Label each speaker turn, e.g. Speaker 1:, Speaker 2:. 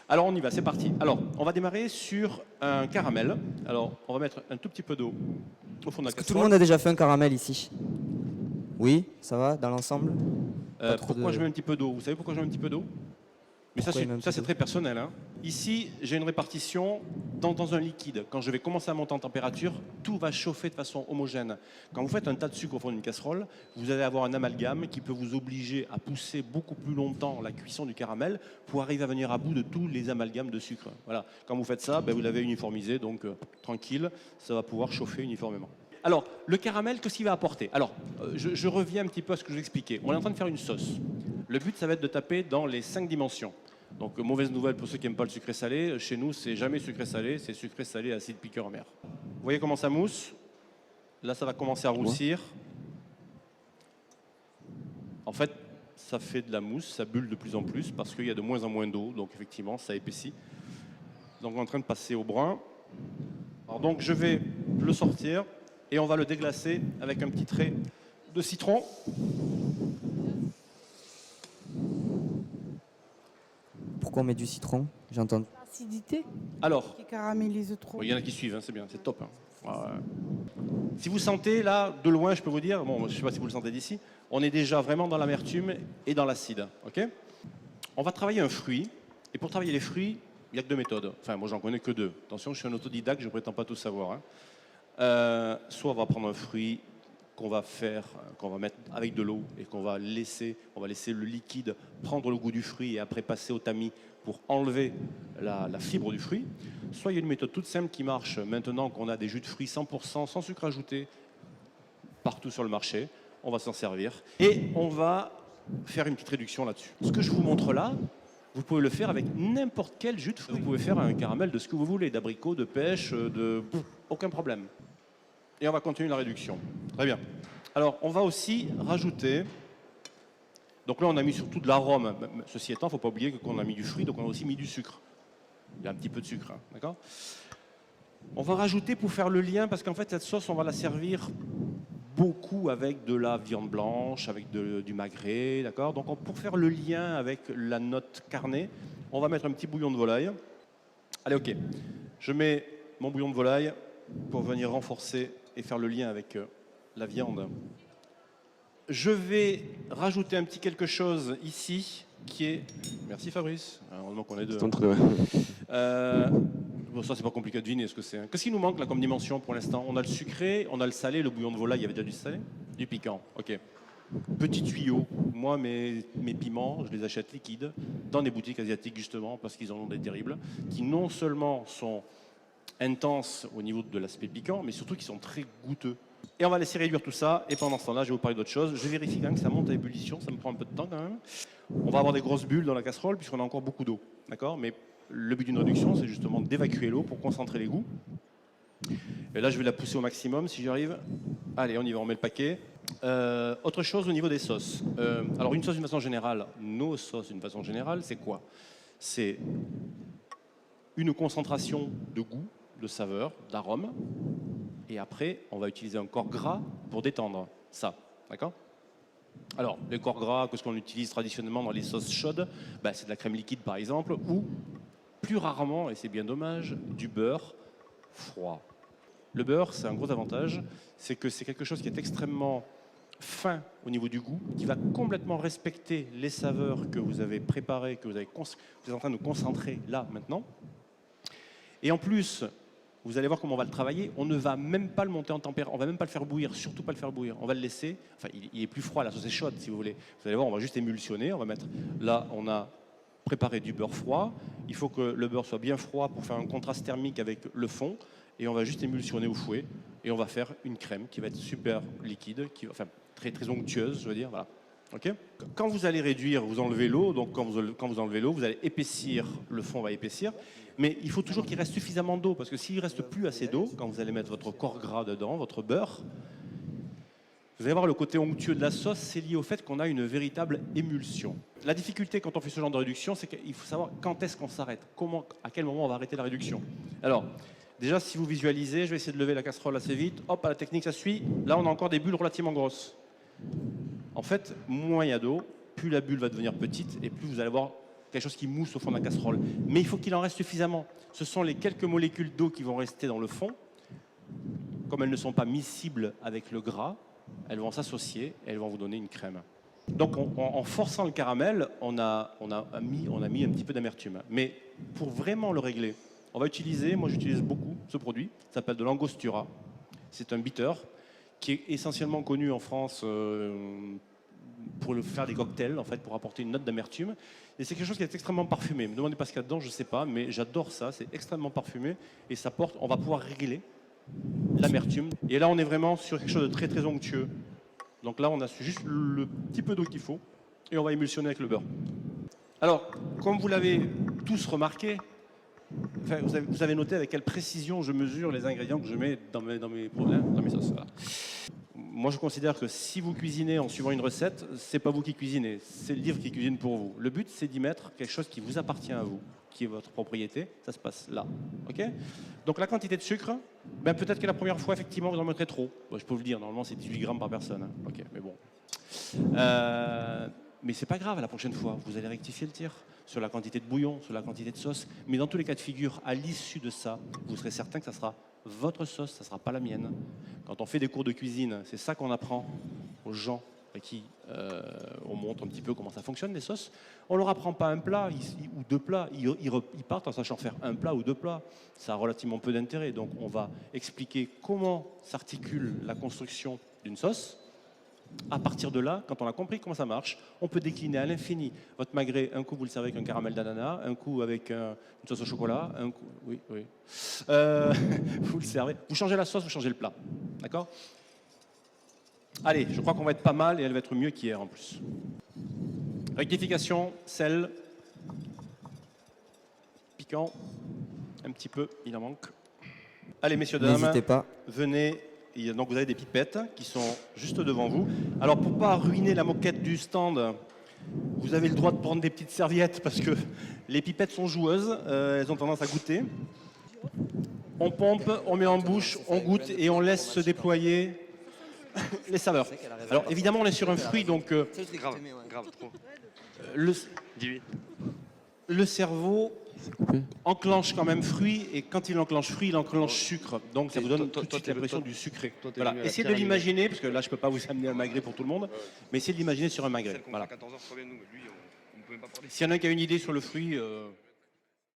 Speaker 1: Alors on y va, c'est parti. Alors, on va démarrer sur un caramel. Alors, on va mettre un tout petit peu d'eau au fond de la
Speaker 2: Est-ce que tout
Speaker 1: casserole.
Speaker 2: le monde a déjà fait un caramel ici? Oui, ça va, dans l'ensemble? Pas trop
Speaker 1: Pourquoi
Speaker 2: de-
Speaker 1: je mets un petit peu d'eau? Vous savez pourquoi je mets un petit peu d'eau? Mais
Speaker 2: Pourquoi il met un
Speaker 1: ça
Speaker 2: petit
Speaker 1: c'est
Speaker 2: peu
Speaker 1: très personnel, hein. Ici, j'ai une répartition dans un liquide. Quand je vais commencer à monter en température, tout va chauffer de façon homogène. Quand vous faites un tas de sucre au fond d'une casserole, vous allez avoir un amalgame qui peut vous obliger à pousser beaucoup plus longtemps la cuisson du caramel pour arriver à venir à bout de tous les amalgames de sucre. Voilà. Quand vous faites ça, ben, vous l'avez uniformisé, donc tranquille, ça va pouvoir chauffer uniformément. Alors, le caramel, qu'est-ce qu'il va apporter? Alors, je reviens un petit peu à ce que je vous expliquais. On est en train de faire une sauce. Le but, ça va être de taper dans les 5 dimensions. Donc, mauvaise nouvelle pour ceux qui n'aiment pas le sucré salé. Chez nous, c'est jamais sucré salé, c'est sucré salé, acide, piqueur, amer. Vous voyez comment ça mousse? Là, ça va commencer à roussir. En fait, ça fait de la mousse, ça bulle de plus en plus parce qu'il y a de moins en moins d'eau. Donc, effectivement, ça épaissit. Donc, on est en train de passer au brun. Alors, donc, je vais le sortir et on va le déglacer avec un petit trait de citron.
Speaker 2: Pourquoi on met du citron? J'entends.
Speaker 3: L'acidité
Speaker 1: Alors,
Speaker 3: qui caramélise trop.
Speaker 1: il y en a qui suivent, hein, c'est bien, c'est top. Hein. Ouais. Si vous sentez là, de loin, je peux vous dire, bon, je ne sais pas si vous le sentez d'ici, on est déjà vraiment dans l'amertume et dans l'acide. Ok? On va travailler un fruit, et pour travailler les fruits, il n'y a que deux méthodes. Enfin, moi, j'en connais que deux. Attention, je suis un autodidacte, je ne prétends pas tout savoir. Hein. Soit on va prendre un fruit qu'on va mettre avec de l'eau et on va laisser le liquide prendre le goût du fruit et après passer au tamis pour enlever la fibre du fruit. Soit il y a une méthode toute simple qui marche maintenant qu'on a des jus de fruits 100% sans sucre ajouté partout sur le marché. On va s'en servir et on va faire une petite réduction là-dessus. Ce que je vous montre là, vous pouvez le faire avec n'importe quel jus de fruits. Vous pouvez faire un caramel de ce que vous voulez, d'abricot, de pêche, aucun problème. Et on va continuer la réduction. Très bien. Alors, on va aussi rajouter... Donc là, on a mis surtout de l'arôme. Ceci étant, il ne faut pas oublier qu'on a mis du fruit, donc on a aussi mis du sucre. Il y a un petit peu de sucre, hein, d'accord? On va rajouter pour faire le lien, parce qu'en fait, cette sauce, on va la servir beaucoup avec de la viande blanche, avec du magret, d'accord? Donc, pour faire le lien avec la note carnée, on va mettre un petit bouillon de volaille. Allez, ok. Je mets mon bouillon de volaille pour venir renforcer et faire le lien avec la viande. Je vais rajouter un petit quelque chose ici qui est... Merci Fabrice, heureusement qu'on est deux. Bon, ça c'est pas compliqué à deviner ce que c'est. Qu'est-ce qui nous manque là comme dimension pour l'instant? On a le sucré, on a le salé, le bouillon de volaille, il y avait déjà du salé? Du piquant, ok. Petit tuyau, moi mes piments, je les achète liquides dans des boutiques asiatiques justement parce qu'ils en ont des terribles, qui non seulement sont intenses au niveau de l'aspect piquant, mais surtout qui sont très goûteux. Et on va laisser réduire tout ça, et pendant ce temps-là, je vais vous parler d'autre chose. Je vérifie quand même que ça monte à ébullition, ça me prend un peu de temps quand même. On va avoir des grosses bulles dans la casserole, puisqu'on a encore beaucoup d'eau, d'accord? Mais le but d'une réduction, c'est justement d'évacuer l'eau pour concentrer les goûts. Et là, je vais la pousser au maximum, si j'y arrive. Allez, on y va, on met le paquet. Autre chose au niveau des sauces. Alors, une sauce d'une façon générale, nos sauces d'une façon générale, c'est quoi? C'est une concentration de goût, de saveur, d'arôme. Et après, on va utiliser un corps gras pour détendre ça, d'accord? Alors, les corps gras, qu'est-ce qu'on utilise traditionnellement dans les sauces chaudes? Ben, c'est de la crème liquide, par exemple, ou, plus rarement, et c'est bien dommage, du beurre froid. Le beurre, c'est un gros avantage, c'est que c'est quelque chose qui est extrêmement fin au niveau du goût, qui va complètement respecter les saveurs que vous avez préparées, que vous êtes en train de concentrer là, maintenant. Et en plus... Vous allez voir comment on va le travailler. On ne va même pas le monter en température. On va même pas le faire bouillir, surtout pas le faire bouillir. On va le laisser. Enfin, il est plus froid, la sauce est chaude, si vous voulez. Vous allez voir, on va juste émulsionner. On va mettre. Là, on a préparé du beurre froid. Il faut que le beurre soit bien froid pour faire un contraste thermique avec le fond. Et on va juste émulsionner au fouet. Et on va faire une crème qui va être super liquide, enfin très très onctueuse, je veux dire. Voilà. Okay. Quand vous allez réduire, vous enlevez l'eau. Donc quand vous enlevez l'eau, vous allez épaissir. Le fond va épaissir. Mais il faut toujours qu'il reste suffisamment d'eau, parce que s'il ne reste plus assez d'eau, quand vous allez mettre votre corps gras dedans, votre beurre, vous allez voir le côté onctueux de la sauce, c'est lié au fait qu'on a une véritable émulsion. La difficulté quand on fait ce genre de réduction, c'est qu'il faut savoir quand est-ce qu'on s'arrête, à quel moment on va arrêter la réduction. Alors, déjà, si vous visualisez, je vais essayer de lever la casserole assez vite, hop, à la technique, ça suit. Là, on a encore des bulles relativement grosses. En fait, moins il y a d'eau, plus la bulle va devenir petite, et plus vous allez avoir quelque chose qui mousse au fond de la casserole. Mais il faut qu'il en reste suffisamment. Ce sont les quelques molécules d'eau qui vont rester dans le fond. Comme elles ne sont pas miscibles avec le gras, elles vont s'associer et elles vont vous donner une crème. Donc en forçant le caramel, on a mis un petit peu d'amertume. Mais pour vraiment le régler, on va utiliser, moi j'utilise beaucoup ce produit, ça s'appelle de l'angostura. C'est un bitter qui est essentiellement connu en France pour faire des cocktails, en fait, pour apporter une note d'amertume. Et c'est quelque chose qui est extrêmement parfumé. Ne me demandez pas ce qu'il y a dedans, je ne sais pas, mais j'adore ça, c'est extrêmement parfumé et ça porte, on va pouvoir régler l'amertume. Et là, on est vraiment sur quelque chose de très très onctueux. Donc là, on a juste le petit peu d'eau qu'il faut et on va émulsionner avec le beurre. Alors, comme vous l'avez tous remarqué, enfin, vous avez noté avec quelle précision je mesure les ingrédients que je mets dans mes sauces. Voilà. Moi, je considère que si vous cuisinez en suivant une recette, c'est pas vous qui cuisinez, c'est le livre qui cuisine pour vous. Le but, c'est d'y mettre quelque chose qui vous appartient à vous, qui est votre propriété. Ça se passe là, ok? Donc la quantité de sucre, ben, peut-être que la première fois, effectivement, vous en mettrez trop. Bon, je peux vous le dire, normalement, c'est 18 grammes par personne. Hein. Ok, mais bon. Mais c'est pas grave, la prochaine fois, vous allez rectifier le tir sur la quantité de bouillon, sur la quantité de sauce. Mais dans tous les cas de figure, à l'issue de ça, vous serez certain que ça sera votre sauce, ça ne sera pas la mienne. Quand on fait des cours de cuisine, c'est ça qu'on apprend aux gens à qui on montre un petit peu comment ça fonctionne, les sauces. On ne leur apprend pas un plat ou deux plats. Ils partent en sachant faire un plat ou deux plats. Ça a relativement peu d'intérêt. Donc on va expliquer comment s'articule la construction d'une sauce. À partir de là, quand on a compris comment ça marche, on peut décliner à l'infini. Votre magret, un coup vous le servez avec un caramel d'ananas, un coup avec une sauce au chocolat, un coup... Oui. Vous le servez. Vous changez la sauce, vous changez le plat. D'accord? Allez, je crois qu'on va être pas mal et elle va être mieux qu'hier en plus. Rectification, sel, piquant, un petit peu, il en manque. Allez, messieurs, dames,
Speaker 2: N'hésitez pas.
Speaker 1: venez. Donc vous avez des pipettes qui sont juste devant vous. Alors pour pas ruiner la moquette du stand, vous avez le droit de prendre des petites serviettes parce que les pipettes sont joueuses, elles ont tendance à goûter. On pompe, on met en bouche, on goûte et on laisse se déployer les saveurs. Alors évidemment on est sur un fruit donc
Speaker 4: Grave, trop.
Speaker 1: le cerveau enclenche quand même fruit et quand il enclenche fruit, il enclenche sucre. Donc ça vous donne tout de suite l'impression du sucré. Voilà. Essayez de l'imaginer, parce que là je peux pas vous amener un magret pour tout le monde, mais essayez de l'imaginer sur un magret. Voilà. S'il y en a qui a une idée sur le fruit,